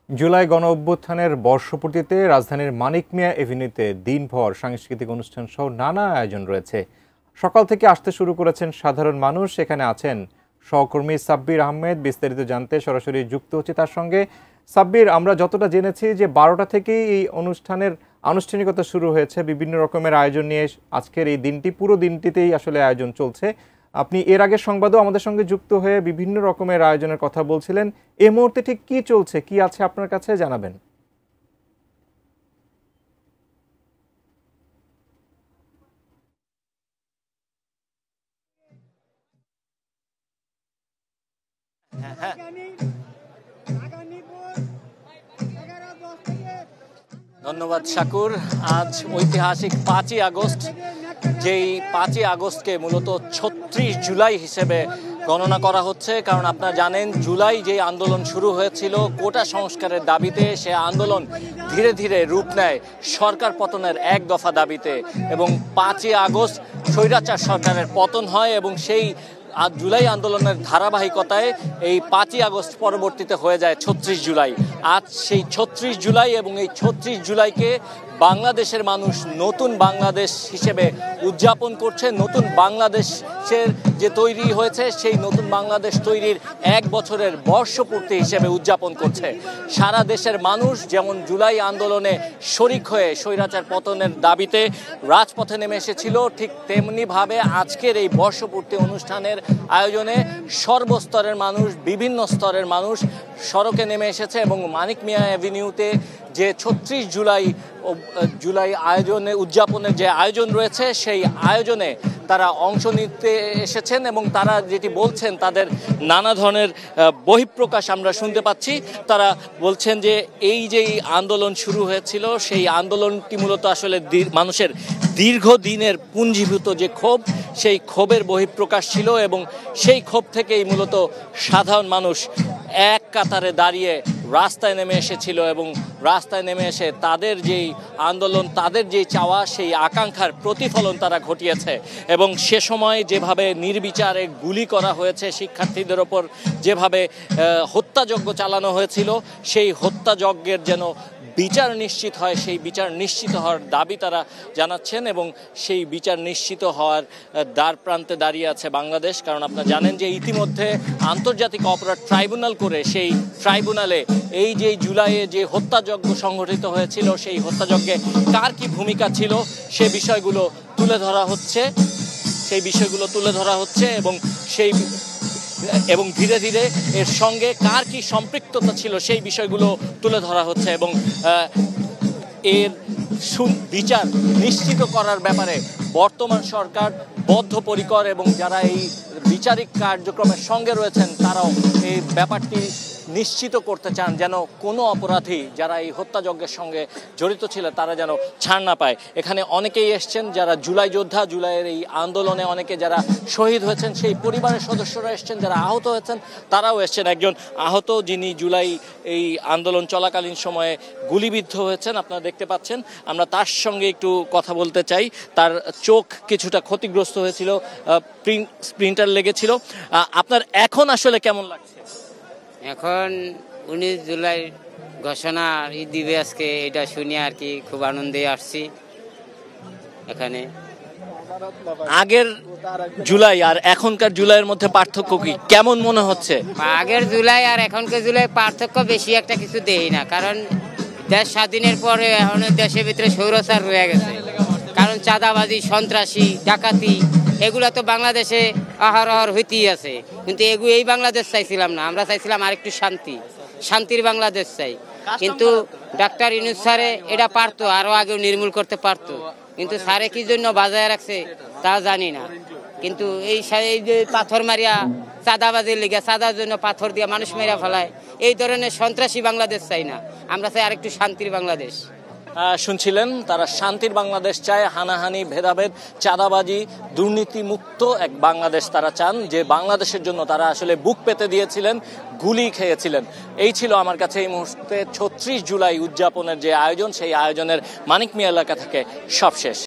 জুলাই গণঅভ্যুত্থানের বর্ষপূর্তিতে রাজধানীর মানিক মিয়া এভিনিউতে দিনভর সাংস্কৃতিক অনুষ্ঠান সহ নানা আয়োজন রয়েছে। সকাল থেকে আসতে শুরু করেছেন সাধারণ মানুষ। এখানে আছেন সহকর্মী সাব্বির আহমেদ। বিস্তারিত জানতে সরাসরি যুক্ত হচ্ছে তার সঙ্গে। সাব্বির, আমরা যতটা জেনেছি যে 12টা থেকেই এই অনুষ্ঠানের আনুষ্ঠানিকতা শুরু হয়েছে, বিভিন্ন রকমের আয়োজন নিয়ে আজকের এই দিনটি, পুরো দিনটিতেই আসলে আয়োজন চলছে। আপনি এর আগের সংবাদও আমাদের সঙ্গে যুক্ত হয়ে বিভিন্ন রকমের আয়োজনের কথা বলছিলেন। এই মুহূর্তে ঠিক কি চলছে, কি আছে আপনার কাছে জানাবেন। ধন্যবাদ শাকুর। আজ ঐতিহাসিক 5ই আগস্ট, যেই 5ই আগস্টকে মূলত 36 জুলাই হিসেবে গণনা করা হচ্ছে। কারণ আপনারা জানেন, জুলাই যে আন্দোলন শুরু হয়েছিল কোটা সংস্কারের দাবিতে, সে আন্দোলন ধীরে ধীরে রূপ নেয় সরকার পতনের এক দফা দাবিতে, এবং 5ই আগস্ট স্বৈরাচার সরকারের পতন হয়। এবং সেই জুলাই আন্দোলনের ধারাবাহিকতায় এই 5ই আগস্ট পরবর্তীতে হয়ে যায় 36 জুলাই। আজ সেই 36 জুলাই, এবং এই 36 জুলাইকে বাংলাদেশের মানুষ নতুন বাংলাদেশ হিসেবে উদযাপন করছে। নতুন বাংলাদেশের যে তৈরি হয়েছে, সেই নতুন বাংলাদেশ তৈরির 1 বছরের বর্ষপূর্তি হিসেবে উদযাপন করছে সারা দেশের মানুষ। যেমন জুলাই আন্দোলনে শরিক হয়ে স্বৈরাচার পতনের দাবিতে রাজপথে নেমে এসেছিল, ঠিক তেমনিভাবে আজকের এই বর্ষপূর্তি অনুষ্ঠানের আয়োজনে সর্বস্তরের মানুষ, বিভিন্ন স্তরের মানুষ সড়কে নেমে এসেছে। এবং মানিক মিয়া অ্যাভিনিউতে যে 36 জুলাই আয়োজনে উদযাপনের যে আয়োজন রয়েছে, সেই আয়োজনে তারা অংশ নিতে এসেছেন, এবং তারা যেটি বলছেন, তাদের নানা ধরনের বহিঃপ্রকাশ আমরা শুনতে পাচ্ছি। তারা বলছেন যে এই যে আন্দোলন শুরু হয়েছিল, সেই আন্দোলনটি মূলত আসলে মানুষের দীর্ঘদিনের পুঞ্জীভূত যে ক্ষোভ, সেই ক্ষোভের বহিঃপ্রকাশ ছিল। এবং সেই ক্ষোভ থেকেই মূলত সাধারণ মানুষ এক কাতারে দাঁড়িয়ে রাস্তায় নেমে এসেছিল, এবং রাস্তায় নেমে এসে তাদের যেই আন্দোলন, তাদের যেই চাওয়া, সেই আকাঙ্ক্ষার প্রতিফলন তারা ঘটিয়েছে। এবং সে সময় যেভাবে নির্বিচারে গুলি করা হয়েছে শিক্ষার্থীদের ওপর, যেভাবে হত্যাযজ্ঞ চালানো হয়েছিল, সেই হত্যাযজ্ঞের যেন বিচার নিশ্চিত হয়, সেই বিচার নিশ্চিত হওয়ার দাবি তারা জানাচ্ছেন। এবং সেই বিচার নিশ্চিত হওয়ার দ্বার প্রান্তে দাঁড়িয়ে আছে বাংলাদেশ। কারণ আপনারা জানেন যে ইতিমধ্যে আন্তর্জাতিক অপরাধ ট্রাইব্যুনাল করে, সেই ট্রাইব্যুনালে এই যে জুলাইয়ে যে হত্যাযজ্ঞ সংঘটিত হয়েছিল, সেই হত্যাযজ্ঞে কার কি ভূমিকা ছিল, সে বিষয়গুলো তুলে ধরা হচ্ছে, এবং ধীরে ধীরে এর সঙ্গে কার কি সম্পৃক্ততা ছিল, সেই বিষয়গুলো তুলে ধরা হচ্ছে। এবং এর বিচার নিশ্চিত করার ব্যাপারে বর্তমান সরকার বদ্ধপরিকর, এবং যারা এই বিচারিক কার্যক্রমের সঙ্গে রয়েছেন, তারাও এই ব্যাপারটি নিশ্চিত করতে চান যেন কোনো অপরাধী যারা এই হত্যাযজ্ঞের সঙ্গে জড়িত ছিল, তারা যেন ছাড় না পায়। এখানে অনেকেই এসছেন যারা জুলাই যোদ্ধা, জুলাইয়ের এই আন্দোলনে অনেকে যারা শহীদ হয়েছেন, সেই পরিবারের সদস্যরা এসছেন, যারা আহত হয়েছেন তারাও এসছেন। একজন আহত, যিনি জুলাই এই আন্দোলন চলাকালীন সময়ে গুলিবিদ্ধ হয়েছেন, আপনারা দেখতে পাচ্ছেন। আমরা তার সঙ্গে একটু কথা বলতে চাই। তার চোখ কিছুটা ক্ষতিগ্রস্ত হয়েছিল, স্প্লিন্টার লেগেছিল। আপনার এখন আসলে কেমন লাগছে? এখন 19 জুলাই ঘোষণা দিবে আজকে, এটা শুনে আর কি খুব আনন্দে আসছি এখানে। আগের জুলাই আর এখনকার জুলাইয়ের মধ্যে পার্থক্য কি, কেমন মনে হচ্ছে? আগের জুলাই আর এখনকার জুলাই পার্থক্য বেশি একটা কিছু দেই না, কারণ দেশ স্বাধীনের পরে এখন দেশের ভিতরে স্বৈরাচার রয়ে গেছে। কারণ চাঁদাবাজি, সন্ত্রাসী, ডাকাতি, এগুলো তো বাংলাদেশে অহরহ হইতেই আছে। কিন্তু এই বাংলাদেশ চাইছিলাম না, আমরা চাইছিলাম আরেকটু শান্তির বাংলাদেশ চাই। কিন্তু ডাক্তার ইউনূস স্যারে এটা পারতো, আরো আগেও নির্মূল করতে পারতো, কিন্তু স্যারে কি জন্য বাজায় রাখছে তা জানি না। কিন্তু এই যে পাথর মারিয়া চাঁদাবাজির লেগে, চাঁদার জন্য পাথর দিয়ে মানুষ মেরা ফেলায়, এই ধরনের সন্ত্রাসী বাংলাদেশ চাই না, আমরা চাই আরেকটু শান্তির বাংলাদেশ। শুনছিলেন, তারা শান্তির বাংলাদেশ চায়, হানাহানি, ভেদাভেদ, চাঁদাবাজি, দুর্নীতিমুক্ত এক বাংলাদেশ তারা চান, যে বাংলাদেশের জন্য তারা আসলে বুক পেতে দিয়েছিলেন, গুলি খেয়েছিলেন। এই ছিল আমার কাছে এই মুহূর্তে 36 জুলাই উদযাপনের যে আয়োজন, সেই আয়োজনের মানিক মিয়া এলাকা থেকে সবশেষ।